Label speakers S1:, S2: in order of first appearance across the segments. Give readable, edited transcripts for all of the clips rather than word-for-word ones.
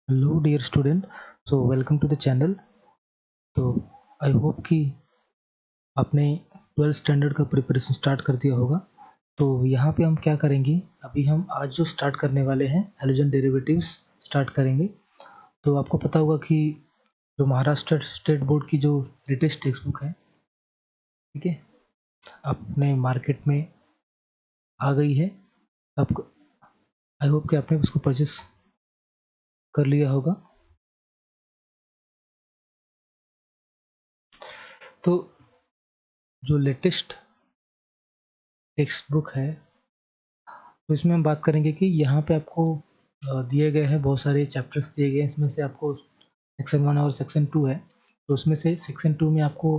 S1: Hello dear student. Welcome to the channel. तो I hope कि आपने 12th स्टैंडर्ड का प्रिपरेशन स्टार्ट कर दिया होगा। तो यहाँ पे हम क्या करेंगे, अभी हम आज जो स्टार्ट करने वाले हैं हैलोजन डेरिवेटिव्स स्टार्ट करेंगे। तो आपको पता होगा कि जो महाराष्ट्र स्टेट बोर्ड की जो लेटेस्ट टेक्स्ट बुक है, ठीक है, अपने मार्केट में आ गई है। आपको आई होप कि आपने उसको परचेस कर लिया होगा। तो जो लेटेस्ट टेक्स्ट बुक है, तो इसमें हम बात करेंगे कि यहाँ पे आपको दिए गए हैं, बहुत सारे चैप्टर्स दिए गए हैं। इसमें से आपको सेक्शन 1 और सेक्शन 2 है। तो उसमें से सेक्शन 2 में आपको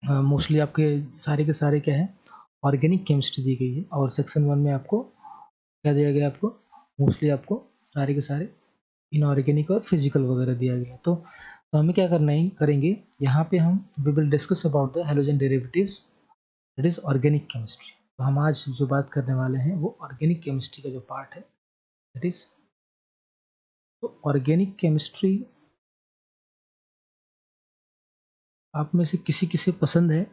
S1: मोस्टली आपके सारे के सारे क्या है, ऑर्गेनिक केमिस्ट्री दी गई है। और सेक्शन 1 में आपको क्या दिया गया, आपको मोस्टली आपको सारे के सारे इनऑर्गेनिक और फिजिकल वगैरह दिया गया है। तो हमें क्या करना है, करेंगे यहाँ पे हम we will discuss about the halogen derivatives, that is organic chemistry. तो हम आज जो बात करने वाले हैं वो ऑर्गेनिक केमिस्ट्री का जो पार्ट है, दैट इज तो ऑर्गेनिक केमिस्ट्री आप में से किसी किसे पसंद है,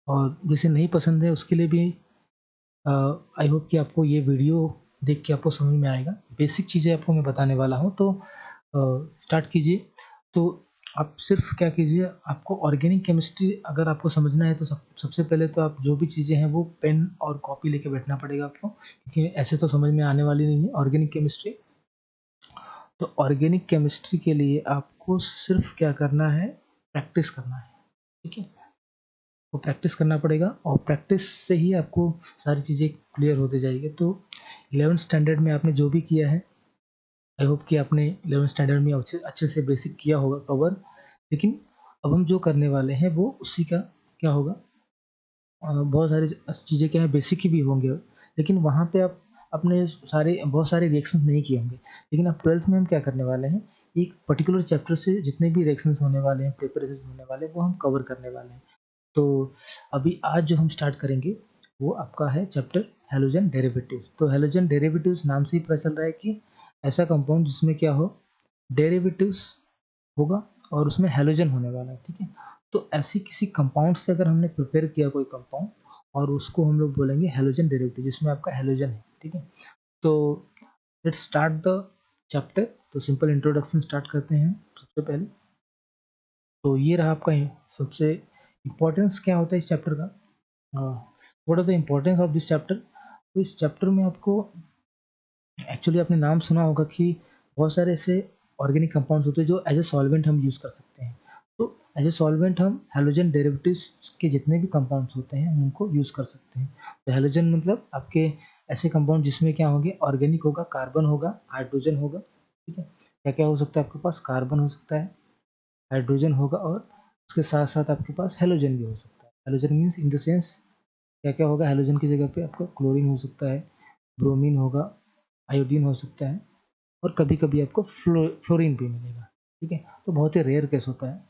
S1: और जिसे नहीं पसंद है उसके लिए भी आई होप कि आपको ये वीडियो देख के आपको समझ में आएगा। बेसिक चीज़ें आपको मैं बताने वाला हूँ। तो स्टार्ट कीजिए। तो आप सिर्फ क्या कीजिए, आपको ऑर्गेनिक केमिस्ट्री अगर आपको समझना है तो सबसे पहले तो आप जो भी चीज़ें हैं वो पेन और कॉपी लेके बैठना पड़ेगा आपको, क्योंकि ऐसे तो समझ में आने वाली नहीं है ऑर्गेनिक केमिस्ट्री। तो ऑर्गेनिक केमिस्ट्री के लिए आपको सिर्फ क्या करना है, प्रैक्टिस करना है, ठीक है। वो प्रैक्टिस करना पड़ेगा, और प्रैक्टिस से ही आपको सारी चीज़ें क्लियर होते जाएगी। तो 11th स्टैंडर्ड में आपने जो भी किया है, आई होप कि आपने 11th स्टैंडर्ड में अच्छे से बेसिक किया होगा कवर। लेकिन अब हम जो करने वाले हैं वो उसी का क्या होगा, बहुत सारी चीज़ें क्या है, बेसिक ही भी होंगे, लेकिन वहाँ पे आप अपने बहुत सारे रिएक्शंस नहीं किए होंगे। लेकिन अब 12th में हम क्या करने वाले हैं, एक पर्टिकुलर चैप्टर से जितने भी रिएक्शंस होने वाले हैं, प्रिपरेशन होने वाले हैं, वो हम कवर करने वाले हैं। तो अभी आज जो हम स्टार्ट करेंगे वो आपका है चैप्टर हैलोजन डेरिवेटिव्स। तो हैलोजन डेरिवेटिव्स नाम से ही पता चल रहा है कि ऐसा कंपाउंड जिसमें क्या हो, डेरिवेटिव्स होगा और उसमें हैलोजन होने वाला है, ठीक है। तो ऐसी किसी कंपाउंड से अगर हमने प्रिपेयर किया कोई कंपाउंड, और उसको हम लोग बोलेंगे हैलोजन डेरिवेटिव, जिसमें आपका हैलोजन है, ठीक है। तो लेट्स स्टार्ट द चैप्टर। तो सिंपल इंट्रोडक्शन स्टार्ट करते हैं सबसे पहले। तो ये रहा आपका सबसे इम्पोर्टेंस क्या होता है इस चैप्टर का, what are the importance of this chapter. तो इस चैप्टर में आपको एक्चुअली आपने नाम सुना होगा कि बहुत सारे ऐसे ऑर्गेनिक कंपाउंड्स होते हैं जो एज ए सॉल्वेंट हम यूज़ कर सकते हैं। तो एज ए सॉल्वेंट हम हैलोजन डेरिवेटिव्स के जितने भी कंपाउंड्स होते हैं उनको यूज़ कर सकते हैं। तो हैलोजन मतलब आपके ऐसे कंपाउंड जिसमें क्या होंगे, ऑर्गेनिक होगा, कार्बन होगा, हाइड्रोजन होगा, ठीक है। क्या क्या हो सकता है आपके पास, कार्बन हो सकता है, हाइड्रोजन होगा, और उसके साथ साथ आपके पास हैलोजन भी हो सकता है। Halogen means in the sense क्या क्या होगा, हैलोजन की जगह पे आपका क्लोरीन हो सकता है, ब्रोमीन होगा, आयोडीन हो सकता है, और कभी कभी आपको फ्लोरीन भी मिलेगा, ठीक है। तो बहुत ही रेयर केस होता है।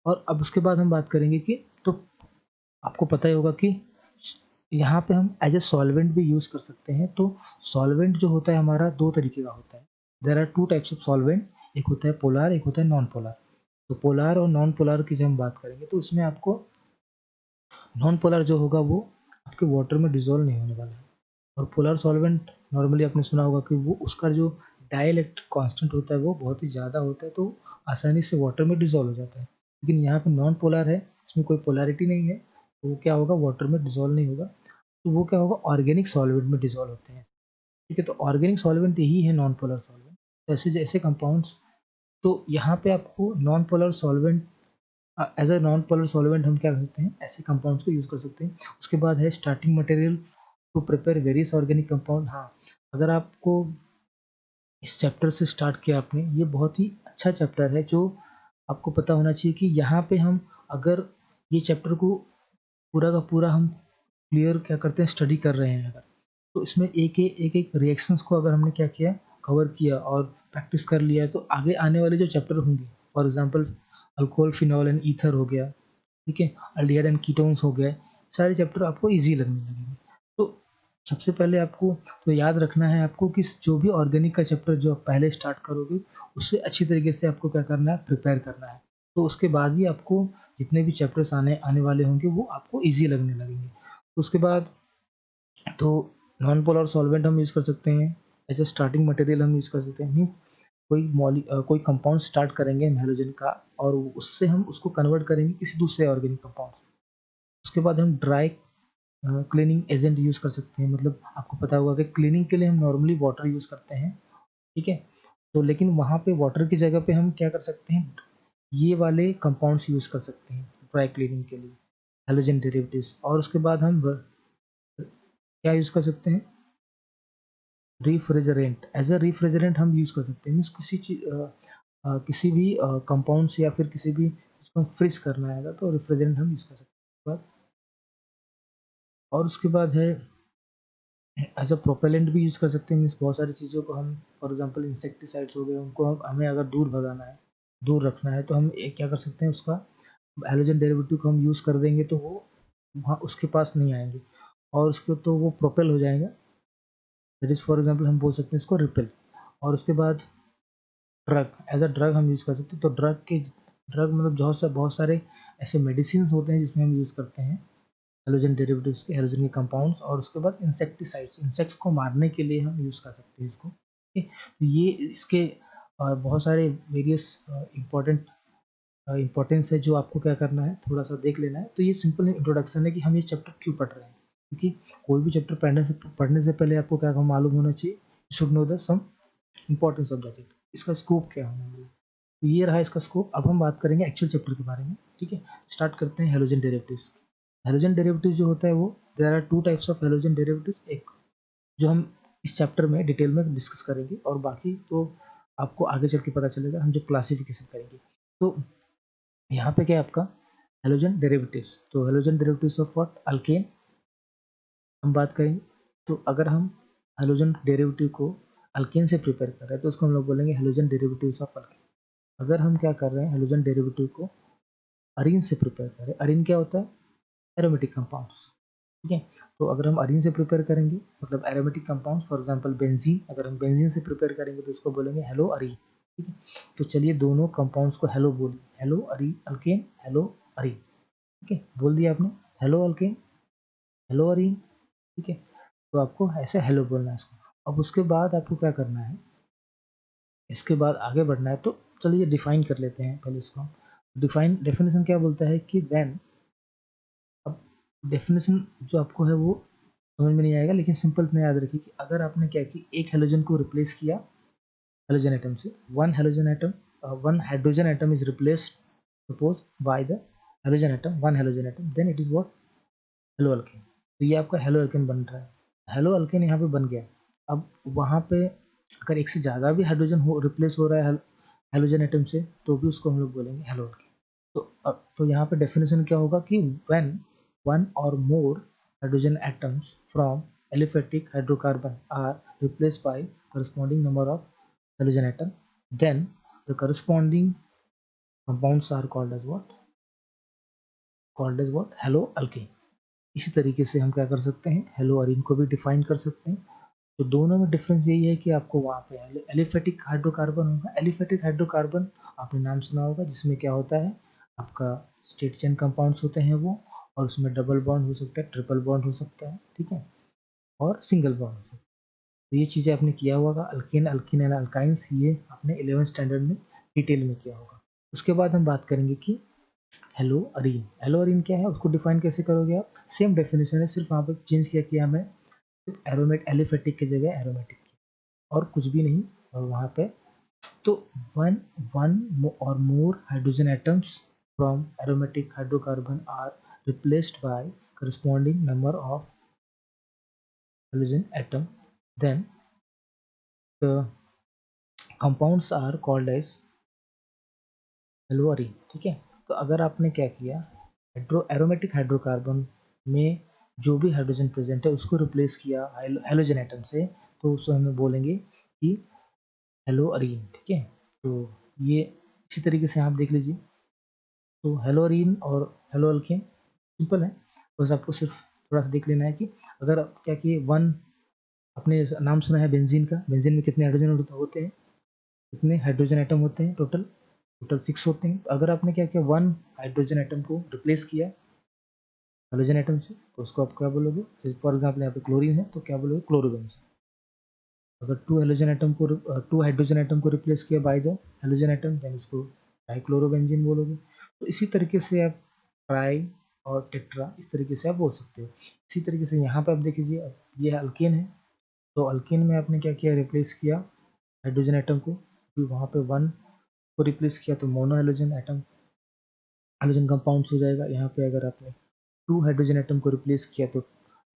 S1: और अब उसके बाद हम बात करेंगे कि तो आपको पता ही होगा कि यहाँ पे हम एज ए सॉल्वेंट भी यूज़ कर सकते हैं। तो सॉल्वेंट जो होता है हमारा दो तरीके का होता है। There are two types of solvent, एक होता है पोलार, एक होता है नॉन पोलार। तो पोलार और नॉन पोलार की जब हम बात करेंगे तो इसमें आपको नॉन पोलर जो होगा वो आपके वाटर में डिजोल्व नहीं होने वाला है। और पोलर सॉल्वेंट नॉर्मली आपने सुना होगा कि वो उसका जो डाइलेक्ट्रिक कांस्टेंट होता है वो बहुत ही ज़्यादा होता है, तो आसानी से वाटर में डिजोल्व हो जाता है। लेकिन यहाँ पे नॉन पोलर है, इसमें कोई पोलैरिटी नहीं है, तो वो क्या होगा, वाटर में डिजोल्व नहीं होगा। तो वो क्या होगा, ऑर्गेनिक सॉल्वेंट में डिजोल्व होते हैं, ठीक है। तो ऑर्गेनिक सॉल्वेंट यही है नॉन पोलर सॉल्वेंट। तो ऐसे जैसे कंपाउंड्स, तो यहाँ पे आपको non polar solvent, as a non polar solvent हम क्या करते हैं, ऐसे कंपाउंड्स को यूज़ कर सकते हैं। उसके बाद है starting material to prepare various organic compound. हाँ, अगर आपको इस चैप्टर से स्टार्ट किया आपने, ये बहुत ही अच्छा चैप्टर है जो आपको पता होना चाहिए कि यहाँ पे हम अगर ये चैप्टर को पूरा का पूरा हम क्लियर क्या करते हैं, स्टडी कर रहे हैं अगर, तो इसमें एक रिएक्शंस को अगर हमने क्या किया, कवर किया और प्रैक्टिस कर लिया है, तो आगे आने वाले जो चैप्टर होंगे, for example alcohol, phenol and ether हो गया, ठीक है, अल्डिहाइड एंड कीटोन्स हो गए, सारे चैप्टर आपको इजी लगने लगेंगे। तो सबसे पहले आपको तो याद रखना है आपको कि जो भी ऑर्गेनिक का चैप्टर जो आप पहले स्टार्ट करोगे उससे अच्छी तरीके से आपको क्या करना है, प्रिपेयर करना है। तो उसके बाद ही आपको जितने भी चैप्टर्स आने आने वाले होंगे वो आपको ईजी लगने लगेंगे। तो उसके बाद तो नॉन पोलर सॉल्वेंट हम यूज़ कर सकते हैं, एज ए स्टार्टिंग मटेरियल हम यूज़ कर सकते हैं। मीन्स कोई कंपाउंड स्टार्ट करेंगे हम हैलोजन का और उससे हम उसको कन्वर्ट करेंगे किसी दूसरे ऑर्गेनिक कंपाउंड। उसके बाद हम ड्राई क्लीनिंग एजेंट यूज़ कर सकते हैं। मतलब आपको पता होगा कि क्लीनिंग के लिए हम नॉर्मली वाटर यूज़ करते हैं, ठीक है। तो लेकिन वहाँ पे वाटर की जगह पे हम क्या कर सकते हैं, ये वाले कंपाउंड्स यूज़ कर सकते हैं ड्राई क्लीनिंग के लिए, हैलोजन डेरिवेटिव्स। और उसके बाद हम क्या यूज़ कर सकते हैं, रिफ्रिजरेंट। एज अ रिफ्रिजरेंट हम यूज़ कर सकते हैं। मीन्स किसी भी कंपाउंड से या फिर किसी भी इसको फ्रीज करना है तो रिफ्रिजरेंट हम यूज़ कर सकते हैं। और उसके बाद है एज अ प्रोपेलेंट भी यूज़ कर सकते हैं। मीन्स बहुत सारी चीज़ों को हम, फॉर एग्जांपल इंसेक्टिसाइड्स हो गए, उनको हमें अगर दूर भगाना है, दूर रखना है, तो हम एक क्या कर सकते हैं, उसका हैलोजन डेरिवेटिव को हम यूज़ कर देंगे तो वो वहाँ उसके पास नहीं आएंगे और उसको तो वो प्रोपेल हो जाएगा। दैट इज़ फॉर एग्जांपल हम बोल सकते हैं इसको रिपेल। और उसके बाद ड्रग, एज अ ड्रग हम यूज़ कर सकते हैं। तो ड्रग मतलब बहुत सारे ऐसे मेडिसिन होते हैं जिसमें हम यूज़ करते हैं हैलोजन डेरिवेटिव्स के, हैलोजन के कंपाउंड्स। और उसके बाद इंसेक्टिसाइड्स, इंसेक्ट्स को मारने के लिए हम यूज़ कर सकते हैं इसको, ठीक है। तो ये इसके बहुत सारे वेरियस इंपॉर्टेंस है जो आपको क्या करना है, थोड़ा सा देख लेना है। तो ये सिंपल इंट्रोडक्शन है कि हम ये चैप्टर क्यों पढ़ रहे हैं, क्योंकि कोई भी चैप्टर पढ़ने से पहले आपको क्या मालूम होना चाहिए, should know the some importance of that, इसका स्कोप क्या होना चाहिए। तो ये रहा इसका स्कोप। अब हम बात करेंगे एक्चुअल चैप्टर के बारे में, ठीक है। स्टार्ट करते हैं हैलोजन डेरिवेटिव्स। हैलोजन डेरिवेटिव जो होता है वो, there are two types of halogen derivatives. एक जो हम इस चैप्टर में डिटेल में डिस्कस करेंगे और बाकी तो आपको आगे चल के पता चलेगा हम जो क्लासिफिकेशन करेंगे। तो यहाँ पे क्या है आपका हैलोजन डेरिवेटिव्स। तो halogen derivatives of what, alkane हम बात करेंगे। तो अगर हम हैलोजन डेरिवेटिव को अल्केन से प्रिपेयर कर रहे हैं तो उसको हम लोग बोलेंगे हैलोजन डेरिवेटिव्स ऑफ अल्केन। अगर हम क्या कर रहे हैं, हैलोजन डेरिवेटिव को अरीन से प्रिपेयर कर रहे हैं, अरीन क्या होता है, एरोमेटिक कंपाउंड्स, ठीक है। तो अगर हम अरीन से प्रिपेयर करेंगे मतलब aromatic compounds, for example benzene, अगर हम बेंजीन से प्रिपेयर करेंगे तो इसको बोलेंगे हेलो अरीन, ठीक है। तो चलिए दोनों कंपाउंड्स को हेलो बोलिए, हेलो अरी अल्केन, हेलो अरीन, ठीक है। बोल दिया आपने हेलो अल्केन, हेलो अरीन, ठीक है। तो आपको ऐसे हेलो बोलना है इसको। अब उसके बाद आपको क्या करना है, इसके बाद आगे बढ़ना है। तो चलिए डिफाइन कर लेते हैं पहले इसको। डेफिनेशन क्या बोलता है कि व्हेन, अब डेफिनेशन जो आपको है वो समझ में नहीं आएगा, लेकिन सिंपल इतना याद रखिए कि अगर आपने क्या कि एक हेलोजन को रिप्लेस किया हेलोजन एटम से, one hydrogen atom is replaced suppose by the one halogen atom, then it is what, halo alkane. तो ये आपका हेलो अल्केन बन रहा है, हेलो अल्केन यहाँ पे बन गया। अब वहाँ पे अगर एक से ज़्यादा भी हाइड्रोजन हो रिप्लेस हो रहा है हेलोजन एटम से तो भी उसको हम लोग बोलेंगे हेलो अल्केन। तो यहाँ पे डेफिनेशन क्या होगा कि व्हेन वन और more hydrogen atoms from aliphatic hydrocarbon are replaced by corresponding number of halogen atom, then the corresponding compounds are called as what, hello alkane. इसी तरीके से हम क्या कर सकते हैं, हेलो अरीन को भी डिफाइन कर सकते हैं। तो दोनों में डिफरेंस यही है कि आपको वहाँ पे एलिफेटिक हाइड्रोकार्बन होगा। एलिफेटिक हाइड्रोकार्बन आपने नाम सुना होगा, जिसमें क्या होता है आपका स्ट्रेट चेन कंपाउंड्स होते हैं वो, और उसमें डबल बॉन्ड हो सकता है, ट्रिपल बॉन्ड हो सकता है, ठीक है, और सिंगल बॉन्ड हो सकता है। तो ये चीज़ें आपने किया होगा, अल्केन अल्किन एंड अल्काइंस, ये आपने 11th स्टैंडर्ड में डिटेल में किया होगा। उसके बाद हम बात करेंगे कि हेलो अरीन। हेलो अरीन क्या है, उसको डिफाइन कैसे करोगे आप, सेम डेफिनेशन है, सिर्फ वहाँ पर चेंज किया कि हमें एरोमेट एलिफेटिक की जगह एरोमेटिक की, और कुछ भी नहीं। और वहाँ पे तो वन वन और more hydrogen atoms from aromatic hydrocarbon are replaced by corresponding number of halogen atom, then the compounds are called as hello Areen, ठीक है। तो अगर आपने क्या किया, एरोमेटिक हाइड्रोकार्बन में जो भी हाइड्रोजन प्रेजेंट है उसको रिप्लेस किया हेलोजन एटम से, तो उसको हमें बोलेंगे कि हेलो अरीन, ठीक है। तो ये इसी तरीके से आप देख लीजिए। तो हेलो अरीन और हेलो अल्केन सिंपल है, बस आपको सिर्फ थोड़ा सा देख लेना है कि अगर क्या कि वन, आपने नाम सुना है बेंजीन का, बेंजीन में कितने हाइड्रोजन होते हैं, कितने हाइड्रोजन एटम होते हैं टोटल, टोटल 6 होते हैं। तो अगर आपने क्या किया, वन हाइड्रोजन एटम को रिप्लेस किया हाइड्रोजन एटम से, तो उसको आप क्या बोलोगे, फॉर एग्जाम्पल यहाँ पे क्लोरीन है तो क्या बोलोगे, क्लोरोबेंजीन। अगर टू हाइड्रोजन एटम को रिप्लेस किया by the hydrogen atom, then उसको डाइक्लोरोबेंजीन बोलोगे। तो इसी तरीके से आप ट्राई और टेट्रा इस तरीके से आप बोल सकते हो। इसी तरीके से यहाँ पे आप देख लीजिए, ये अल्केन है, तो अल्केन में आपने क्या किया, रिप्लेस किया हाइड्रोजन एटम को, फिर वहाँ पे वन को रिप्लेस किया तो mono hydrogen atom, hydrogen compounds हो जाएगा। यहाँ पे अगर आपने टू हाइड्रोजन एटम को रिप्लेस किया तो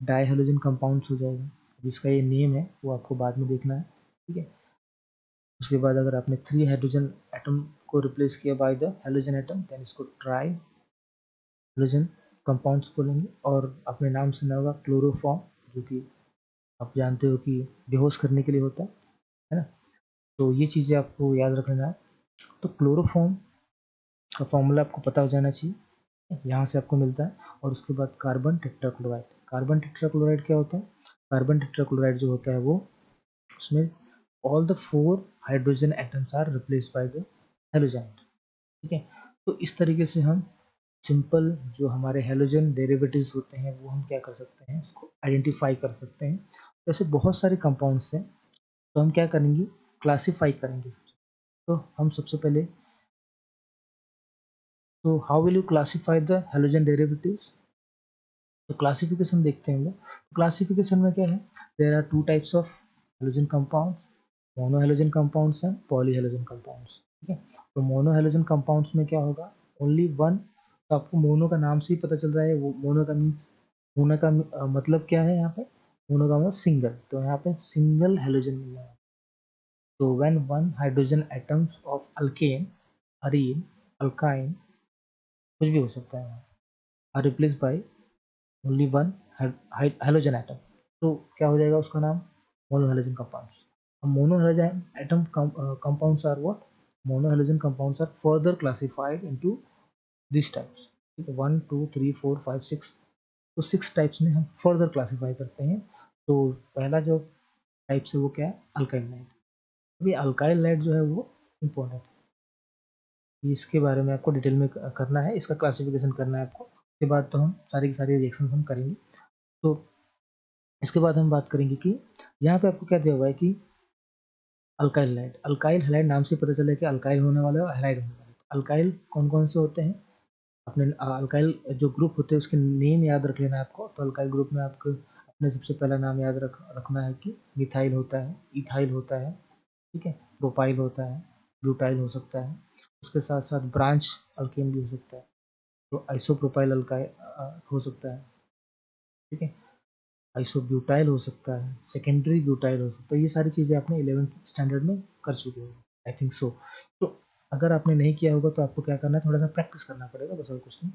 S1: डाई हाइड्रोजन कंपाउंड्स हो जाएगा, जिसका ये नेम है वो आपको बाद में देखना है, ठीक है। उसके बाद अगर आपने थ्री हाइड्रोजन एटम को रिप्लेस किया by the hydrogen atom, then इसको ट्राई हाइड्रोजन कंपाउंड्स बोलेंगे। और अपने नाम सुना होगा क्लोरोफॉर्म, जो कि आप जानते हो कि बेहोश करने के लिए होता है ना। तो ये चीज़ें आपको याद रखना है। तो क्लोरोफॉर्म का फॉर्मूला आपको पता हो जाना चाहिए, यहाँ से आपको मिलता है। और उसके बाद कार्बन टेट्राक्लोराइड, कार्बन टेट्राक्लोराइड क्या होता है, कार्बन टेट्राक्लोराइड जो होता है वो, उसमें all the four hydrogen atoms are replace by the halogen, ठीक है। तो इस तरीके से हम सिंपल जो हमारे हेलोजन डेरिवेटिव्स होते हैं वो हम क्या कर सकते हैं, उसको आइडेंटिफाई कर सकते हैं। तो ऐसे बहुत सारे कंपाउंड्स हैं, तो हम क्या करेंगे, क्लासीफाई करेंगे। तो हम सबसे पहले, तो how will you classify the halogen derivatives, तो क्लासिफिकेशन देखते हैं हम लोग। क्लासिफिकेशन में क्या है, there are two types of halogen compounds, mono halogen compounds and poly halogen compounds, ठीक है। तो मोनो हेलोजन कंपाउंड्स में क्या होगा, ओनली वन, तो आपको मोनो का नाम से ही पता चल रहा है, वो मोनो का मीन्स, मोनो का मतलब क्या है यहाँ पे, मोनो का मतलब सिंगल, तो यहाँ पे सिंगल हेलोजन मिल रहा है। तो when one hydrogen atoms of alkane, arene, alkyne, कुछ भी हो सकता है, are replace by only one halogen atom, तो क्या हो जाएगा उसका नाम, mono halogen compounds. Mono halogen atom compounds are what, mono halogen compounds are further classified into this types, ठीक है, 1 2 3 4 5 6, तो 6 टाइप्स में हम फर्दर क्लासीफाई करते हैं। तो पहला जो टाइप्स है वो क्या है, अल्काइल लाइट। अभी अल्काइल लाइट जो है वो इम्पोर्टेंट है, इसके बारे में आपको डिटेल में करना है, इसका क्लासिफिकेशन करना है आपको। उसके बाद तो हम सारी की सारी रिएक्शन हम करेंगे। तो इसके बाद हम बात करेंगे कि यहाँ पे आपको क्या दिया हुआ है कि अल्काइल हैलाइड, अल्काइल हैलाइड नाम से पता चला कि अल्काइल होने वाला है और हैलाइड होने वाला है। तो अल्काइल कौन कौन से होते हैं, अपने अल्काइल जो ग्रुप होते हैं उसके नेम याद रख लेना है आपको। तो अल्काइल ग्रुप में आपको अपने सबसे पहला नाम याद रखना है कि मिथाइल होता है, इथाइल होता है, ठीक है, प्रोपाइल होता है, ब्यूटाइल हो सकता है, उसके साथ साथ ब्रांच अल्केन भी हो सकता है, तो आइसोप्रोपाइल अल्काइल हो सकता है, ठीक है, आइसोब्यूटाइल हो सकता है, सेकेंडरी ब्यूटाइल हो सकता है। ये सारी चीज़ें आपने 11th स्टैंडर्ड में कर चुके हो, आई थिंक सो। तो अगर आपने नहीं किया होगा तो आपको क्या करना है, थोड़ा सा प्रैक्टिस करना पड़ेगा, बस और कुछ नहीं।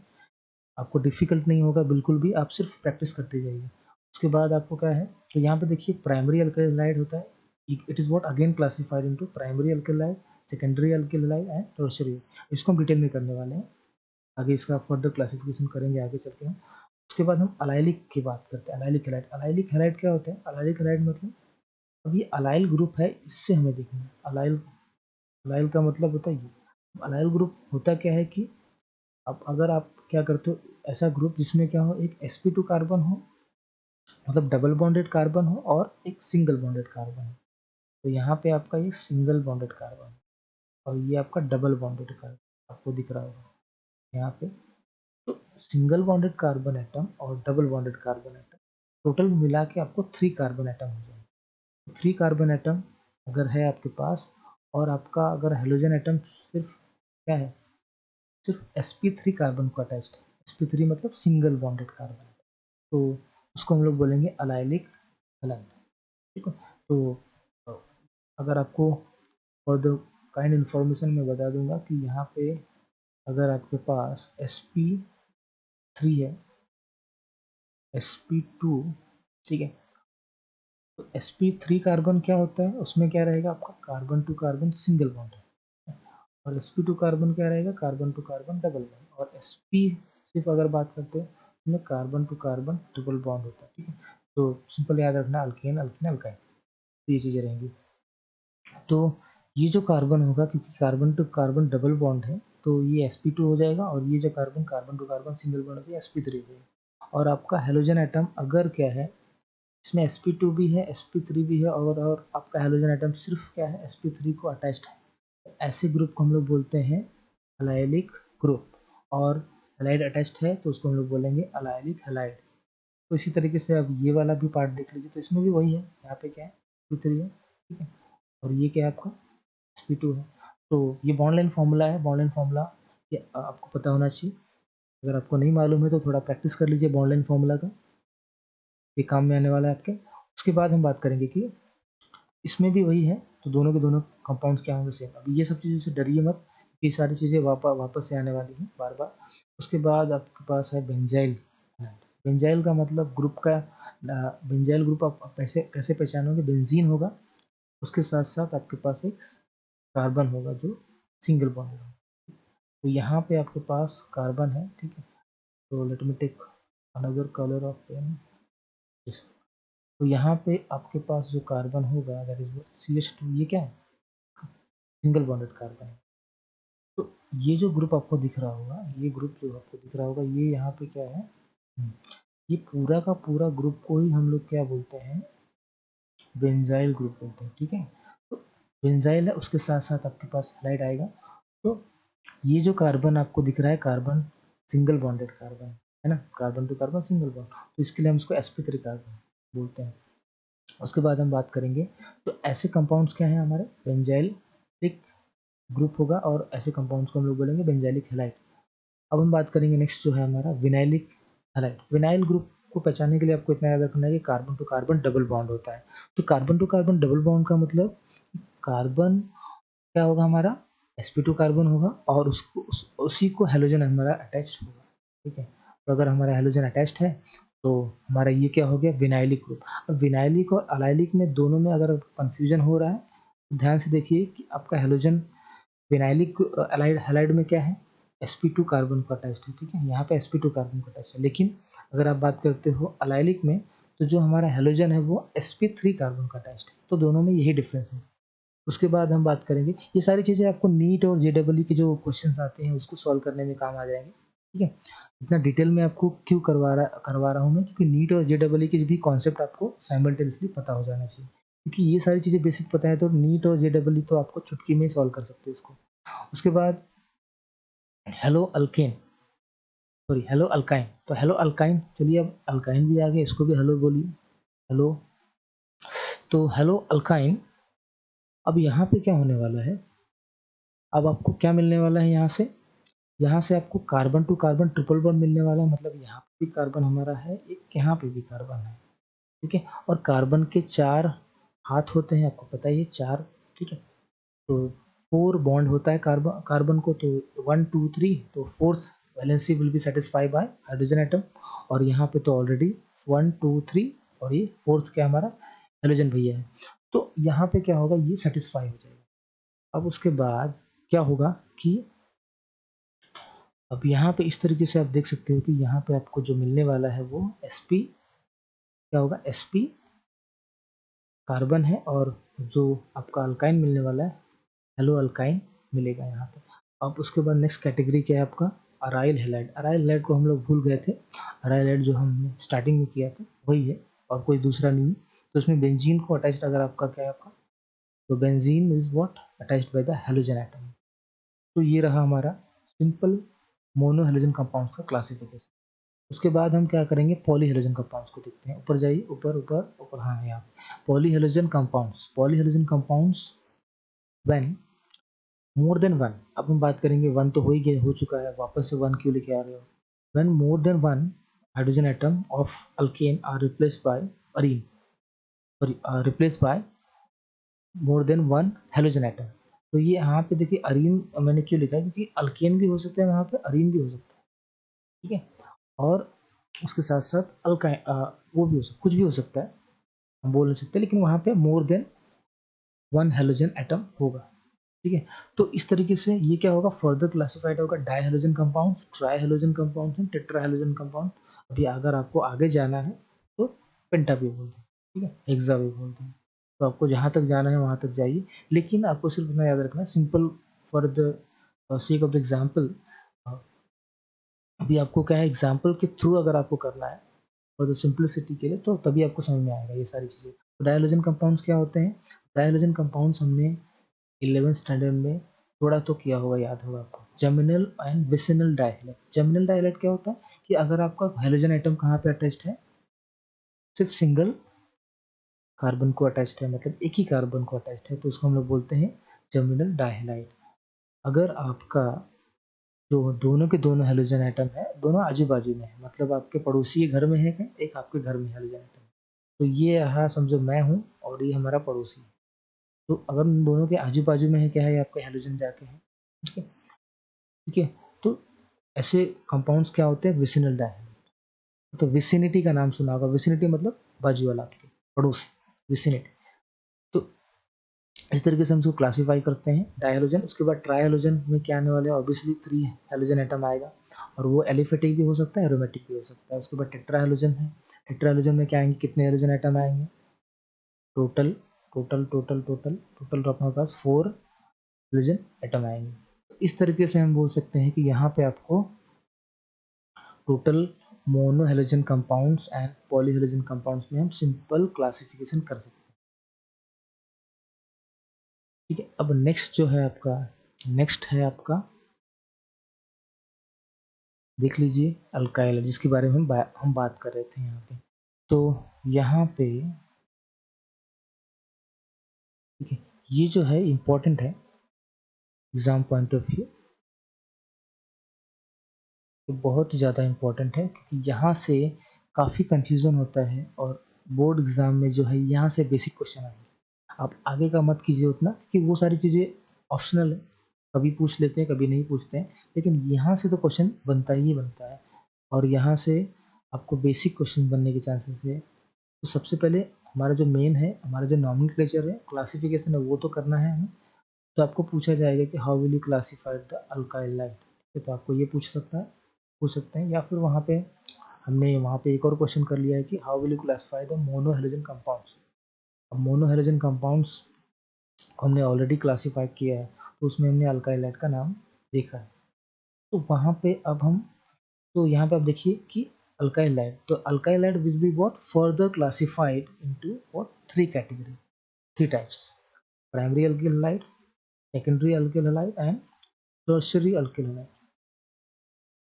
S1: आपको डिफिकल्ट नहीं होगा बिल्कुल भी, आप सिर्फ प्रैक्टिस करते जाइए। उसके बाद आपको क्या है, तो यहाँ पे देखिए प्राइमरी अल्कलहाइड होता है, it is what again classified into primary alkaloid, secondary alkaloid and tertiary. इसको हम डिटेल में करने वाले हैं, आगे इसका फर्दर क्लासिफिकेशन करेंगे आगे चल के हम। उसके बाद हम अलाइलिक की बात करते हैं, अलाइलिक हैलाइड। अलाइलिक हैलाइड क्या होता है, अलाइलिक हैलाइड मतलब, अब ये अलाइल ग्रुप है, इससे हमें देखना है। अलाइल, अलाइल का मतलब होता है ये, अलाइल ग्रुप होता क्या है कि अब अगर आप क्या करते हो, ऐसा ग्रुप जिसमें क्या हो, एक sp2 कार्बन हो, मतलब डबल बॉन्डेड कार्बन हो, और एक सिंगल बॉन्डेड कार्बन हो। तो यहाँ पे आपका ये सिंगल बॉन्डेड कार्बन है और ये आपका डबल बॉन्डेड कार्बन आपको दिख रहा होगा यहाँ पे। तो सिंगल बॉन्डेड कार्बन एटम और double bonded carbon atom total मिला के आपको 3 कार्बन एटम हो जाएंगे। 3 कार्बन एटम अगर है आपके पास, और आपका अगर हेलोजन एटम सिर्फ क्या है, सिर्फ sp3 कार्बन को अटैच्ड है, sp3 मतलब सिंगल बॉन्डेड कार्बन, तो उसको हम लोग बोलेंगे अलाइलिक हैलाइड, ठीक है। तो अगर आपको फॉर द काइंड इन्फॉर्मेशन मैं बता दूंगा कि यहाँ पे अगर आपके पास sp3 है, sp2, ठीक है, तो sp3 कार्बन क्या होता है, उसमें क्या रहेगा आपका carbon to carbon single bond है, और sp2 कार्बन क्या रहेगा, carbon to carbon double bond. और sp सिर्फ अगर बात करते हैं इसमें carbon to carbon triple bond होता है, ठीक है। तो सिंपल याद रखना, अल्केन अल्कीन अल्काइन, तो ये चीज़ें रहेंगी। तो ये जो कार्बन होगा, क्योंकि carbon to carbon double bond है, तो ये sp2 हो जाएगा, और ये जो carbon carbon to carbon single bond है sp3 हो जाएगा। और आपका हेलोजन एटम अगर क्या है, इसमें sp2 भी है, sp3 भी है, और आपका हेलोजन एटम सिर्फ क्या है, sp3 को अटैच्ड है। ऐसे ग्रुप को हम लोग बोलते हैं अलाइलिक ग्रुप, और हलाइड अटैच्ड है तो उसको हम लोग बोलेंगे अलाइलिक हलाइड। तो इसी तरीके से अब ये वाला भी पार्ट देख लीजिए, तो इसमें भी वही है, यहाँ पे क्या है sp3 है, ठीक है, और ये क्या है आपका sp2 है। तो ये बॉन्ड लाइन फॉर्मूला है, बॉन्ड लाइन फॉर्मूला ये आपको पता होना चाहिए। अगर आपको नहीं मालूम है तो थोड़ा प्रैक्टिस कर लीजिए बॉन्ड लाइन फॉर्मूला का, ये काम में आने वाला है आपके। उसके बाद हम बात करेंगे कि इसमें भी वही है, तो दोनों के दोनों कंपाउंड्स क्या होंगे सेम। अभी ये सब चीज़ों से डरिए मत, ये सारी चीज़ें वापस से आने वाली हैं बार बार। उसके बाद आपके पास है बेंजाइल। बेंजाइल का मतलब ग्रुप का, बेंजाइल ग्रुप आप कैसे कैसे पहचानोगे, बेंजीन होगा, उसके साथ साथ आपके पास एक कार्बन होगा जो सिंगल बॉन्ड होगा। तो यहाँ पे आपके पास कार्बन है, ठीक है। तो let me take another colour of pen. तो यहाँ पे आपके पास जो कार्बन होगा दैट इज CH2, ये क्या है, सिंगल बॉन्डेड कार्बन है। तो ये जो ग्रुप आपको दिख रहा होगा, ये ग्रुप जो आपको दिख रहा होगा, ये यहाँ पे क्या है, ये पूरा का पूरा ग्रुप को ही हम लोग क्या बोलते हैं, बेंजाइल ग्रुप बोलते हैं, ठीक है। तो बेंजाइल है, उसके साथ साथ आपके पास हैलाइड आएगा। तो ये जो कार्बन आपको दिख रहा है, कार्बन सिंगल बॉन्डेड कार्बन है ना, carbon to carbon single bond, तो इसके लिए हम इसको sp3 कार्बन बोलते हैं। उसके बाद हम बात करेंगे, तो ऐसे कंपाउंड्स क्या हैं हमारे, बेंजाइलिक ग्रुप होगा, और ऐसे कंपाउंड्स को हम लोग बोलेंगे बेंजाइलिक हैलाइड। अब हम बात करेंगे नेक्स्ट जो है हमारा विनाइलिक हैलाइड। विनाइल ग्रुप को पहचानने के लिए आपको इतना याद रखना है कि carbon to carbon double bond होता है। तो carbon to carbon double bond का मतलब कार्बन क्या होगा हमारा, sp2 कार्बन होगा, और उसी को हेलोजन हमारा अटैच्ड होगा, ठीक है। तो अगर हमारा हेलोजन अटैच्ड है तो हमारा ये क्या हो गया, विनाइलिक ग्रुप। अब विनाइलिक और अलाइलिक में दोनों में अगर कंफ्यूजन हो रहा है तो ध्यान से देखिए कि आपका हेलोजन विनाइलिक अलाइड हैलाइड में क्या है, sp2 कार्बन को अटैच्ड है, ठीक है, यहाँ पे sp2 कार्बन को अटैच्ड है। लेकिन अगर आप बात करते हो अलाइलिक में, तो जो हमारा हेलोजन है वो sp3 कार्बन का अटैच्ड है। तो दोनों में यही डिफरेंस है। उसके बाद हम बात करेंगे, ये सारी चीज़ें आपको नीट और JEE के जो क्वेश्चंस आते हैं उसको सॉल्व करने में काम आ जाएंगे, ठीक है। इतना डिटेल में आपको क्यों करवा रहा हूँ मैं, क्योंकि नीट और JEE के भी कॉन्सेप्ट आपको साइमल्टेनियसली पता हो जाना चाहिए। क्योंकि ये सारी चीज़ें बेसिक पता है तो नीट और JEE तो आपको चुटकी में सॉल्व कर सकते हो इसको। उसके बाद hello alkane, sorry hello alkyne, तो हेलो अल्काइन, चलिए अब अल्काइन भी आ गए, इसको भी हेलो बोलिए, हेलो। तो हेलो अल्काइन, अब यहाँ पे क्या होने वाला है, अब आपको क्या मिलने वाला है, यहाँ से आपको carbon to carbon triple bond मिलने वाला है। मतलब यहाँ पे भी कार्बन हमारा है, एक यहाँ पे भी कार्बन है, ठीक है। और कार्बन के 4 हाथ होते हैं, आपको पता ही है, 4, ठीक है। तो 4 बॉन्ड होता है कार्बन कार्बन को, तो 1 2 3, तो fourth valency will be satisfy bye hydrogen atom. और यहाँ पे तो ऑलरेडी 1 2 3, और ये फोर्थ क्या हमारा हाइड्रोजन भैया है। तो यहाँ पे क्या होगा, ये सेटिस्फाई हो जाएगा। अब उसके बाद क्या होगा कि अब यहाँ पे इस तरीके से आप देख सकते हो कि यहाँ पे आपको जो मिलने वाला है वो sp क्या होगा, sp कार्बन है, और जो आपका अल्काइन मिलने वाला है हेलो अल्काइन मिलेगा यहाँ पे। अब उसके बाद नेक्स्ट कैटेगरी क्या है आपका, अराइल हैलाइड। अराइल हैलाइड को हम लोग भूल गए थे, अराइल हैलाइड जो हमने स्टार्टिंग में किया था वही है, और कोई दूसरा नहीं है। तो उसमें बेंजीन को अटैच्ड अगर आपका क्या है आपका, तो benzene is what attached bye the halogen atom. तो ये रहा हमारा सिंपल मोनो हेलोजन कंपाउंड्स का क्लासिफिकेशन। उसके बाद हम क्या करेंगे, पॉली हेलोजन कंपाउंड्स को देखते हैं। ऊपर जाइए, ऊपर ऊपर ऊपर, हाँ यहाँ poly halogen compounds. Poly halogen compounds when more than one, अब हम बात करेंगे, वन तो हो ही गया, हो चुका है, वापस से वन क्यों लेके आ रहे हो। When more than one hydrogen atom of alkane are replaced by arene, sorry replaced by more than one halogen atom. तो ये यहाँ पे देखिए अरीन मैंने क्यों लिखा है, क्योंकि अल्केन भी हो सकता है वहाँ पे, अरीन भी हो सकता है, ठीक है। और उसके साथ साथ अल्काइन वो भी हो सकता, कुछ भी हो सकता है, हम बोल नहीं सकते, लेकिन वहाँ पे मोर देन वन हेलोजन एटम होगा, ठीक है। तो इस तरीके से ये क्या होगा, फर्दर क्लासिफाइड होगा die halogen compound, try halogen compound, tetra halogen compound. अभी अगर आपको आगे जाना है तो पेंटा भी बोल दें, ठीक है, हेक्सा भी बोल दें। तो आपको जहाँ तक जाना है वहाँ तक जाइए, लेकिन आपको सिर्फ इतना याद रखना है, simple for the sake of the example, अभी आपको क्या है, एग्जाम्पल के थ्रू अगर आपको करना है और सिंपलिसिटी के लिए, तो तभी आपको समझ में आएगा ये सारी चीज़ें। तो डायहाइड्रोजन कंपाउंड्स क्या होते हैं? डायहाइड्रोजन कंपाउंड्स हमने 11th स्टैंडर्ड में थोड़ा तो किया होगा, याद होगा आपको, जर्मिनल एंड विसिनल डायहाइड। जर्मिनल डायहाइड क्या होता है कि अगर आपका हाइड्रोजन एटम कहाँ पे अटैच्ड है, सिर्फ सिंगल कार्बन को अटैच्ड है, मतलब एक ही कार्बन को अटैच्ड है, तो उसको हम लोग बोलते हैं जर्मिनल डायहाइड। अगर आपका जो दोनों के दोनों हाइड्रोजन एटम है, दोनों आजू बाजू में है, मतलब आपके पड़ोसी के घर में है क्या, एक आपके घर में हाइड्रोजन एटम, तो ये यहाँ समझो मैं हूँ और ये हमारा पड़ोसी है, तो अगर उन दोनों के आजू बाजू में है क्या है, आपके हाइड्रोजन जाके है, ठीक है, ठीक है। तो ऐसे कंपाउंड्स क्या होते हैं, विसिनल डायहाइड। तो विसिनिटी का नाम सुना होगा, विसिनिटी मतलब बाजू वाला, आपके पड़ोसी, विसिनिटी। तो इस तरीके से हम इसको क्लासीफाई करते हैं डायहाइड्रोजन। उसके बाद ट्राइहाइड्रोजन में क्या आने वाले हैं, ऑब्वियसली 3 हाइड्रोजन एटम आएगा, और वो एलिफेटिक भी हो सकता है, एरोमेटिक भी हो सकता है। उसके बाद टेट्राहाइड्रोजन है, टेट्राहाइड्रोजन में क्या आएंगे, कितने हाइड्रोजन एटम आएंगे, total total total total total तो अपने पास 4 हाइड्रोजन एटम आएंगे। तो इस तरीके से हम बोल सकते हैं कि यहाँ पे आपको total mono hydrogen compounds and poly hydrogen compounds में हम सिंपल क्लासिफिकेशन कर सकते हैं, ठीक है। अब नेक्स्ट जो है आपका, नेक्स्ट है आपका, देख लीजिए अल्काइल, जिसके बारे में हम बात कर रहे थे यहाँ पे। तो यहाँ पे ठीक है, ये जो है इम्पोर्टेंट है एग्जाम पॉइंट ऑफ व्यू, तो बहुत ही ज़्यादा इम्पोर्टेंट है, क्योंकि यहाँ से काफ़ी कंफ्यूजन होता है, और बोर्ड एग्जाम में जो है यहाँ से बेसिक क्वेश्चन आएंगे। आप आगे का मत कीजिए उतना, क्योंकि वो सारी चीज़ें ऑप्शनल है, कभी पूछ लेते हैं कभी नहीं पूछते हैं, लेकिन यहाँ से तो क्वेश्चन बनता ही बनता है, और यहाँ से आपको बेसिक क्वेश्चन बनने के चांसेस है। तो सबसे पहले हमारा जो मेन है, हमारा जो नॉमेनक्लेचर है, क्लासिफिकेशन है, वो तो करना है हमें। तो आपको पूछा जाएगा कि how will you classify the alkyl light, तो आपको ये पूछ सकते हैं, या फिर वहाँ पे हमने वहाँ पे एक और क्वेश्चन कर लिया है कि how will you classify the mono hydrogen compounds. अब मोनो हाइड्रोजन कंपाउंड्स को हमने ऑलरेडी क्लासीफाई किया है, तो उसमें हमने अल्काइल लाइट का नाम देखा है। तो वहाँ पे अब हम, तो यहाँ पे आप देखिए कि अल्काइल लाइट, तो alkyl light will be what further classified into what 3 category, 3 types, primary alkyl light, secondary alkyl light and tertiary alkyl light.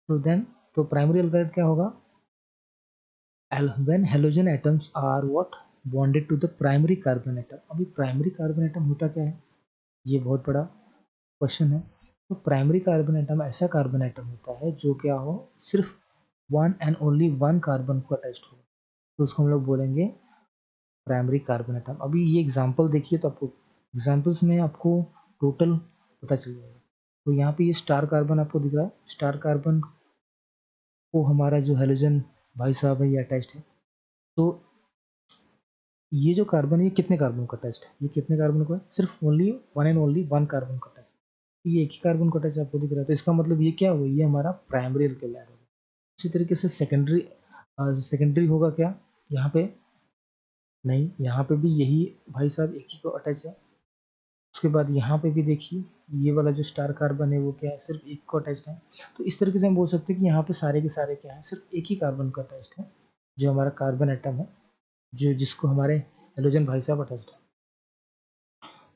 S1: तो देन, तो प्राइमरी अल्काइल क्या होगा, when halogen atoms are what bonded to the primary carbon atom। अभी primary carbon atom होता क्या है, ये बहुत बड़ा क्वेश्चन है। तो प्राइमरी कार्बन एटम ऐसा कार्बन एटम होता है जो क्या हो, सिर्फ one and only one carbon को अटैच्ड हो, तो उसको हम लोग बोलेंगे प्राइमरी कार्बन एटम। अभी ये एग्जांपल देखिए, तो आपको एग्जांपल्स में आपको टोटल पता चल जाएगा। तो यहाँ पे ये स्टार कार्बन आपको दिख रहा है, स्टार कार्बन को हमारा जो हेलोजन भाई साहब है ये अटैच्ड है। तो ये जो कार्बन है, ये कितने कार्बन को अटैच्ड है, ये कितने कार्बन को है, सिर्फ only one and only one carbon को अटैच्ड, ये एक ही कार्बन को अटैच आपको दिख रहा है। तो इसका मतलब ये क्या हुआ, ये हमारा प्राइमरी अल्काइल होगा। इसी तरीके से सेकेंडरी, सेकेंडरी होगा क्या, यहाँ पे नहीं, यहाँ पे भी यही भाई साहब एक ही को अटैच है। उसके बाद यहाँ पे भी देखिए, ये वाला जो स्टार कार्बन है वो क्या है, सिर्फ एक को अटैच है। तो इस तरीके से हम बोल सकते हैं कि यहाँ पे सारे के सारे क्या है, सिर्फ एक ही कार्बन को अटैच है, जो हमारा कार्बन एटम है, जो जिसको हमारे हेलोजन भाई साहब अटैच है।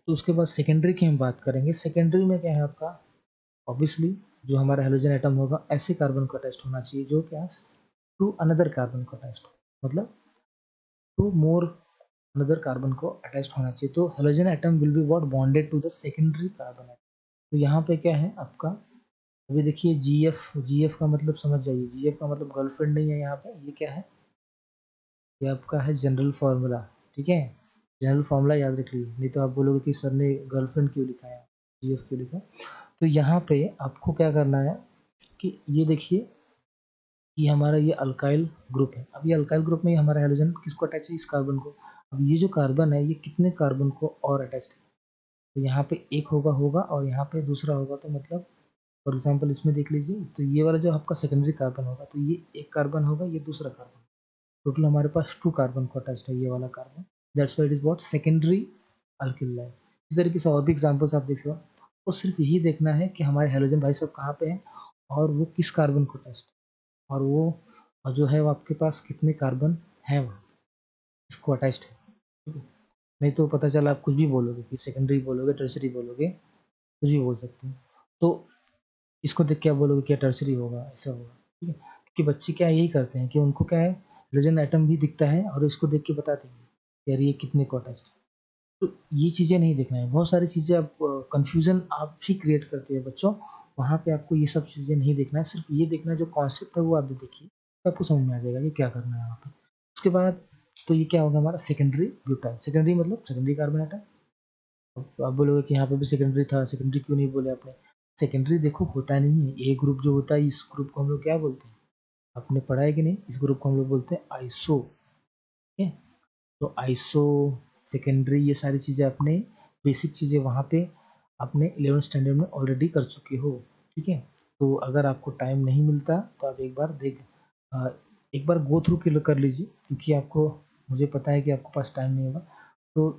S1: तो उसके बाद सेकेंडरी की हम बात करेंगे। सेकेंडरी में क्या है आपका, ऑब्वियसली जो हमारा हेलोजन एटम होगा ऐसे कार्बन को अटैच्ड होना चाहिए जो क्या, टू अनदर कार्बन को अटैच्ड, मतलब टू मोर अनदर कार्बन को अटैच्ड होना चाहिए। तो halogen atom will be what bonded to the secondary carbon atom. तो यहाँ पे क्या है आपका, अभी देखिए जीएफ का मतलब समझ जाइए, जीएफ का मतलब गर्लफ्रेंड नहीं है यहाँ पे, ये क्या है, ये आपका है जनरल फार्मूला, ठीक है, जनरल फार्मूला याद रख लीजिए, नहीं तो आप बोलोगे कि सर ने गर्लफ्रेंड क्यों लिखा है, जीएफ क्यों लिखा। तो यहाँ पे आपको क्या करना है कि ये देखिए कि हमारा ये अल्काइल ग्रुप है। अब ये अल्काइल ग्रुप में हमारा हाइड्रोजन किसको अटैच है, इस कार्बन को। अब ये जो कार्बन है ये कितने कार्बन को और अटैच है, तो यहाँ पे एक होगा और यहाँ पे दूसरा होगा, तो मतलब फॉर एग्जांपल इसमें देख लीजिए, तो ये वाला जो आपका सेकेंडरी कार्बन होगा, तो ये एक कार्बन होगा, ये दूसरा कार्बन, टोटल हमारे पास 2 कार्बन को अटैच्ड है ये वाला carbon, that's why it is what secondary alkyl line. इस तरीके से और भी एग्जांपल्स आप देख सकते हो, तो सिर्फ यही देखना है कि हमारे हेलोजन भाई साहब कहाँ पे हैं और वो किस कार्बन को अटैच्ड, और वो जो है वो आपके पास कितने कार्बन हैं वहाँ इसको अटैच्ड है, ठीक है। नहीं तो पता चला आप कुछ भी बोलोगे कि सेकेंडरी बोलोगे, टर्सरी बोलोगे, कुछ भी बोल सकते हो, तो इसको देख के आप बोलोगे क्या टर्सरी होगा, ऐसा होगा, ठीक है। क्योंकि बच्चे क्या यही करते हैं कि उनको क्या है, हाइड्रोजन एटम भी दिखता है और इसको देख के बताते हैं यार ये कितने को अटैच्ड है। तो ये चीज़ें नहीं देखना है, बहुत सारी चीज़ें आप कंफ्यूजन आप ही क्रिएट करते हैं बच्चों, वहाँ पे आपको ये सब चीज़ें नहीं देखना है, सिर्फ ये देखना है जो कॉन्सेप्ट है वो आप देखिए, तो आपको समझ में आ जाएगा कि क्या करना है वहाँ पे। उसके बाद तो ये क्या होगा हमारा सेकेंडरी ब्यूटाइल, सेकेंडरी मतलब सेकेंडरी कार्बन एटम। तो आप बोलोगे कि यहाँ पे भी सेकेंडरी था, सेकेंडरी क्यों नहीं बोले आपने? सेकेंडरी देखो होता नहीं है, ए ग्रुप जो होता है इस ग्रुप को हम लोग क्या बोलते हैं, आपने पढ़ा है कि नहीं, इस ग्रुप को हम लोग बोलते हैं आइसो, ठीक है। तो आइसो, सेकेंडरी, ये सारी चीज़ें आपने बेसिक चीज़ें वहाँ पे अपने 11th स्टैंडर्ड में ऑलरेडी कर चुके हो, ठीक है। तो अगर आपको टाइम नहीं मिलता तो आप अ, एक बार गो थ्रू कर लीजिए, क्योंकि आपको, मुझे पता है कि आपके पास टाइम नहीं होगा। तो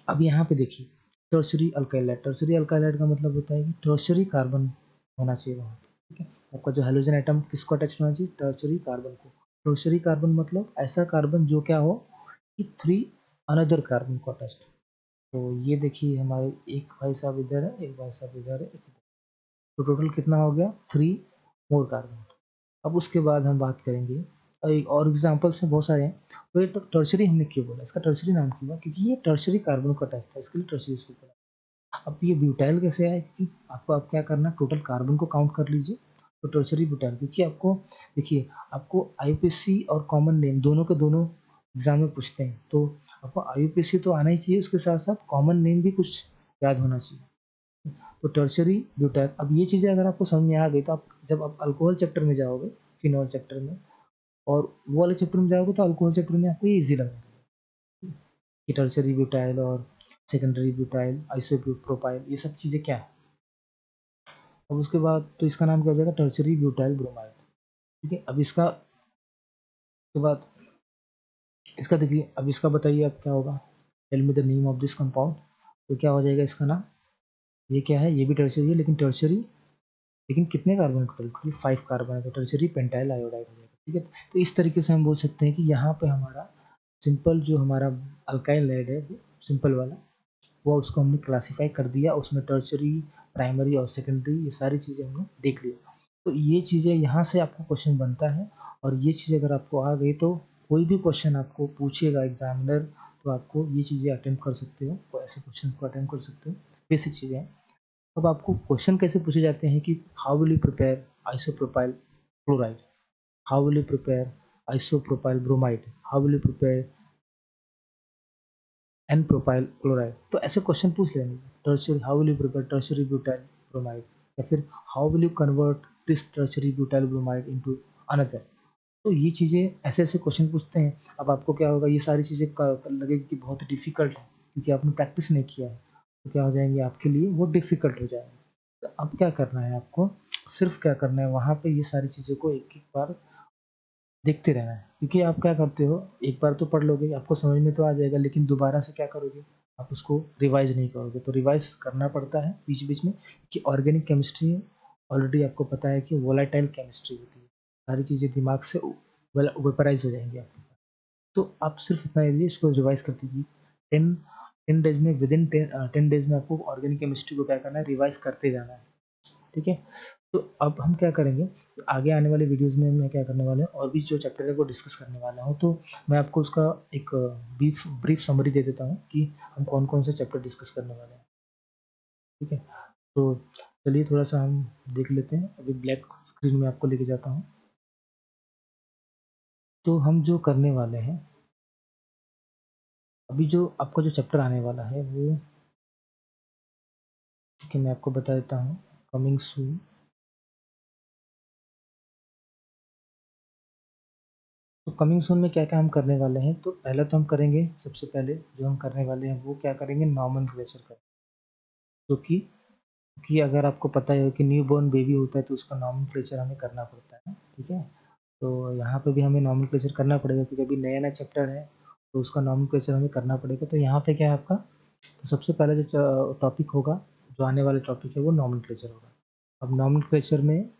S1: अब यहाँ पे देखिए टर्शरी अल्काइलाइड, टर्शरी अल्काइलाइड का मतलब होता है कि टर्शरी कार्बन होना चाहिए वहाँ पे, ठीक है। आपका जो हेलोजन एटम किसको अटैच होना चाहिए, टर्शरी कार्बन को। टर्शरी कार्बन मतलब ऐसा कार्बन जो क्या हो कि 3 अनदर कार्बन को अटैच्ड। तो ये देखिए हमारे एक भाई साहब इधर है, एक भाई साहब इधर है, एक इधर। तो टोटल कितना हो गया, 3 मोर कार्बन। अब उसके बाद हम बात करेंगे और एग्जाम्पल्स में बहुत सारे हैं। तो ये तो टर्शरी हमने क्यों बोला, इसका टर्शरी नाम क्यों हुआ, क्योंकि ये टर्शरी कार्बन को अटैच था, इसके लिए टर्शरी इसको बोला। अब ये ब्यूटाइल कैसे आया, क्योंकि आपको आप क्या करना, टोटल कार्बन को काउंट कर लीजिए, तो टर्शरी ब्यूटाइल, क्योंकि आपको देखिए आपको आईयूपीएसी और कॉमन नेम दोनों के दोनों एग्जाम में पूछते हैं, तो आपको आईयूपीएसी तो आना ही चाहिए, उसके साथ साथ कॉमन नेम भी कुछ याद होना चाहिए। तो टर्शरी ब्यूटाइल, अब ये चीज़ें अगर आपको समझ में आ गई तो आप जब आप अल्कोहल चैप्टर में जाओगे, फिनॉल चैप्टर में, और वो वाले चैप्टर में जाओगे तो अल्कोहल चैप्टर में आपको ये ईजी लगेगा कि टर्शरी ब्यूटाइल और सेकेंडरी ब्यूटाइल, आइसोप्रोपाइल, ये सब चीज़ें क्या है। अब उसके बाद तो इसका नाम क्या हो जाएगा, टर्शरी ब्यूटाइल ब्रोमाइड, ठीक है। अब इसका के बाद इसका देखिए, अब इसका बताइए अब क्या होगा, tell me the name of this compound, तो क्या हो जाएगा इसका नाम, ये क्या है, ये भी टर्शरी है, लेकिन टर्शरी, लेकिन कितने कार्बन टोटल, टोटल 5 कार्बन है, तो टर्शरी पेंटाइल आयोडाइड हो जाएगा, ठीक है। तो इस तरीके से हम बोल सकते हैं कि यहाँ पे हमारा सिंपल जो हमारा अल्काइल लाइड है, वो सिंपल वाला, वो उसको हमने क्लासीफाई कर दिया, उसमें टर्शरी, प्राइमरी और सेकेंडरी, ये सारी चीज़ें हमने देख लिया। तो ये चीज़ें यहाँ से आपको क्वेश्चन बनता है, और ये चीज़ अगर आपको आ गई तो कोई भी क्वेश्चन आपको पूछेगा एग्जामिनर, तो आपको ये चीज़ें अटेम्प्ट कर सकते हो, तो ऐसे क्वेश्चन को अटेम्प्ट कर सकते हो, बेसिक चीज़ें हैं। अब आपको क्वेश्चन कैसे पूछे जाते हैं कि how will you prepare isopropyl chloride, how will you prepare isopropyl bromide, how will you prepare an propyl chloride, तो ऐसे क्वेश्चन पूछ लेंगे। Tertiary, how will you prepare tertiary butyl bromide, या फिर how will you convert this tertiary butyl bromide into another. तो ये चीज़ें ऐसे ऐसे क्वेश्चन पूछते हैं। अब आपको क्या होगा, ये सारी चीज़ें लगेगी कि बहुत डिफिकल्ट है, क्योंकि आपने प्रैक्टिस नहीं किया है, तो क्या हो जाएंगे आपके लिए, वो डिफिकल्ट हो जाएंगे। तो अब क्या करना है आपको, सिर्फ क्या करना है, वहाँ पे ये सारी चीज़ों को एक एक बार देखते रहना है, क्योंकि आप क्या करते हो, एक बार तो पढ़ लोगे, आपको समझ में तो आ जाएगा, लेकिन दोबारा से क्या करोगे, आप उसको रिवाइज नहीं करोगे, तो रिवाइज करना पड़ता है बीच बीच में, कि ऑर्गेनिक केमिस्ट्री ऑलरेडी आपको पता है कि वोलेटाइल केमिस्ट्री होती है, सारी चीज़ें दिमाग से वेपराइज हो जाएंगी आपके पास। तो आप सिर्फ इतना ये इसको रिवाइज कर दीजिए, 10 डेज में, विद इन 10 डेज में आपको ऑर्गेनिक केमिस्ट्री को क्या करना है, रिवाइज करते जाना है, ठीक है। तो अब हम क्या करेंगे, आगे आने वाले वीडियोस में मैं क्या करने वाला हूँ, और भी जो चैप्टर है वो डिस्कस करने वाला हूँ, तो मैं आपको उसका एक ब्रीफ समरी दे देता हूँ कि हम कौन कौन से चैप्टर डिस्कस करने वाले हैं, ठीक है। तो चलिए थोड़ा सा हम देख लेते हैं, अभी ब्लैक स्क्रीन में आपको लेके जाता हूँ। तो हम जो करने वाले हैं, अभी जो आपका जो चैप्टर आने वाला है वो, ठीक है, मैं आपको बता देता हूँ, कमिंग सून। तो कमिंग सून में क्या क्या हम करने वाले हैं, तो पहले तो हम करेंगे, सबसे पहले जो हम करने वाले हैं वो क्या करेंगे, नॉर्मन करेंगे, जो कि कि अगर आपको पता है कि न्यू बॉर्न बेबी होता है तो उसका नॉमेनक्लेचर हमें करना पड़ता है, ठीक है। तो यहाँ पे भी हमें नॉमेनक्लेचर करना पड़ेगा क्योंकि अभी नया नया चैप्टर है तो उसका नॉमेनक्लेचर हमें करना पड़ेगा। तो यहाँ पे क्या है आपका, तो सबसे पहले जो टॉपिक होगा, जो आने वाले टॉपिक है वो नॉमेनक्लेचर होगा। अब नॉमेनक्लेचर में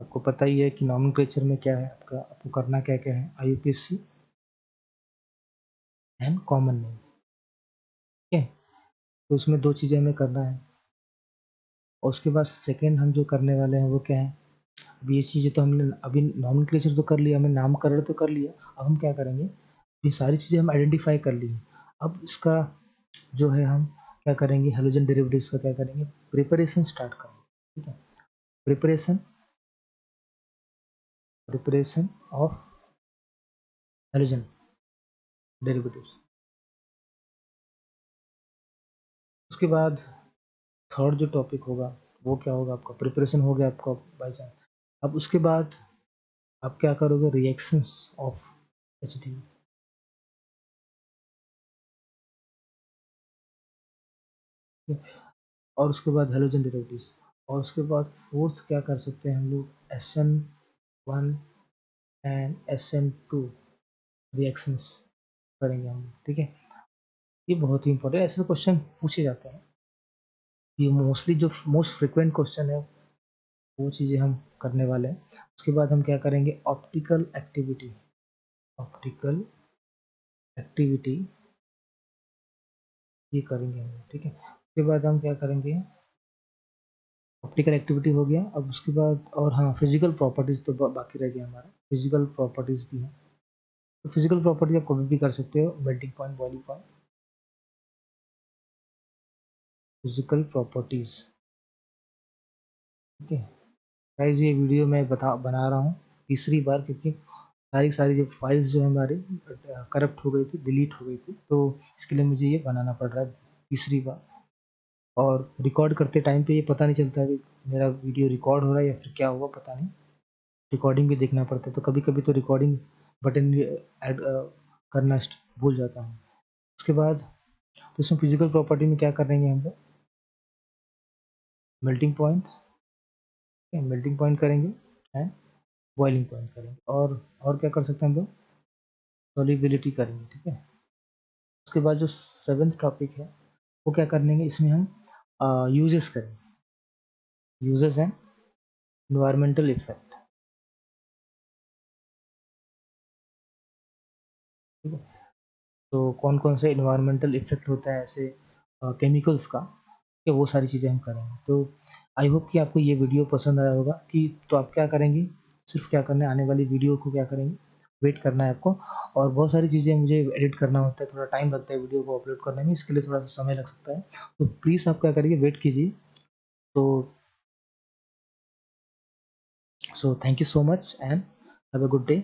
S1: आपको पता ही है कि नॉमेनक्लेचर में क्या है आपका, आपको करना क्या क्या है, IUPAC एंड कॉमन नेम, ठीक है। तो उसमें दो चीज़ें हमें करना है और उसके बाद सेकेंड हम जो करने वाले हैं वो क्या है, अब ये चीज़ें तो हमने अभी नॉमेनक्लेचर तो कर लिया, हमने नामकरण तो कर लिया। अब हम क्या करेंगे, ये सारी चीज़ें हम आइडेंटिफाई कर ली। अब इसका जो है हम क्या करेंगे, हेलोजन डेरिवेटिव्स का क्या करेंगे, प्रिपरेशन स्टार्ट करेंगे, ठीक है। Preparation preparation of halogen derivatives. उसके बाद थर्ड जो टॉपिक होगा वो क्या होगा, आपका प्रिपरेशन हो गया आपका बाई चांस। अब उसके बाद आप क्या करोगे, रिएक्शंस ऑफ HDO, और उसके बाद हेलोजन डेरिवेटिव्स, और उसके बाद फोर्थ क्या कर सकते हैं हम लोग, SN1 एंड SN2 रिएक्शंस करेंगे हम, ठीक है। ये बहुत ही इंपॉर्टेंट ऐसे क्वेश्चन पूछे जाते हैं, ये मोस्टली जो मोस्ट फ्रिक्वेंट क्वेश्चन है वो चीज़ें हम करने वाले हैं। उसके बाद हम क्या करेंगे, ऑप्टिकल एक्टिविटी, ऑप्टिकल एक्टिविटी ये करेंगे हम, ठीक है। उसके बाद हम क्या करेंगे, ऑप्टिकल एक्टिविटी हो गया। अब उसके बाद और हाँ, फिजिकल प्रॉपर्टीज तो बाकी रह गया हमारा, फिजिकल प्रॉपर्टीज भी है। तो फिजिकल प्रॉपर्टी आप कभी भी कर सकते हो, melting point, boiling point, physical properties, ठीक है। गाइस ये वीडियो मैं बना रहा हूँ तीसरी बार, क्योंकि सारी सारी जो फाइल्स जो हमारी करप्ट हो गई थी, डिलीट हो गई थी, तो इसके लिए मुझे ये बनाना पड़ रहा है तीसरी बार। और रिकॉर्ड करते टाइम पे ये पता नहीं चलता है कि मेरा वीडियो रिकॉर्ड हो रहा है या फिर क्या हुआ, पता नहीं। रिकॉर्डिंग भी देखना पड़ता है, तो कभी कभी तो रिकॉर्डिंग बटन ऐड करना भूल जाता हूँ। उसके बाद तो इसमें फिजिकल प्रॉपर्टी में क्या करेंगे हम लोग, मेल्टिंग पॉइंट, मेल्टिंग पॉइंट करेंगे एंड बॉइलिंग पॉइंट करेंगे, और क्या कर सकते हैं हम लोग, सॉल्युबिलिटी करेंगे, ठीक है। उसके बाद जो सेवेंथ टॉपिक है वो क्या करेंगे, इसमें हम यूजेस करेंगे, यूजेस एंड इन्वायरमेंटल इफेक्ट, ठीक है। तो कौन कौन से इन्वायरमेंटल इफेक्ट होता है ऐसे केमिकल्स का, कि वो सारी चीज़ें हम करेंगे। तो आई होप कि आपको ये वीडियो पसंद आया होगा। कि तो आप क्या करेंगे, सिर्फ क्या करना है, आने वाली वीडियो को क्या करेंगे, वेट करना है आपको। और बहुत सारी चीज़ें मुझे एडिट करना होता है, थोड़ा टाइम लगता है वीडियो को अपलोड करने में, इसके लिए थोड़ा सा समय लग सकता है। तो प्लीज़ आप क्या करिए, वेट कीजिए। तो so thank you so much and have a good day.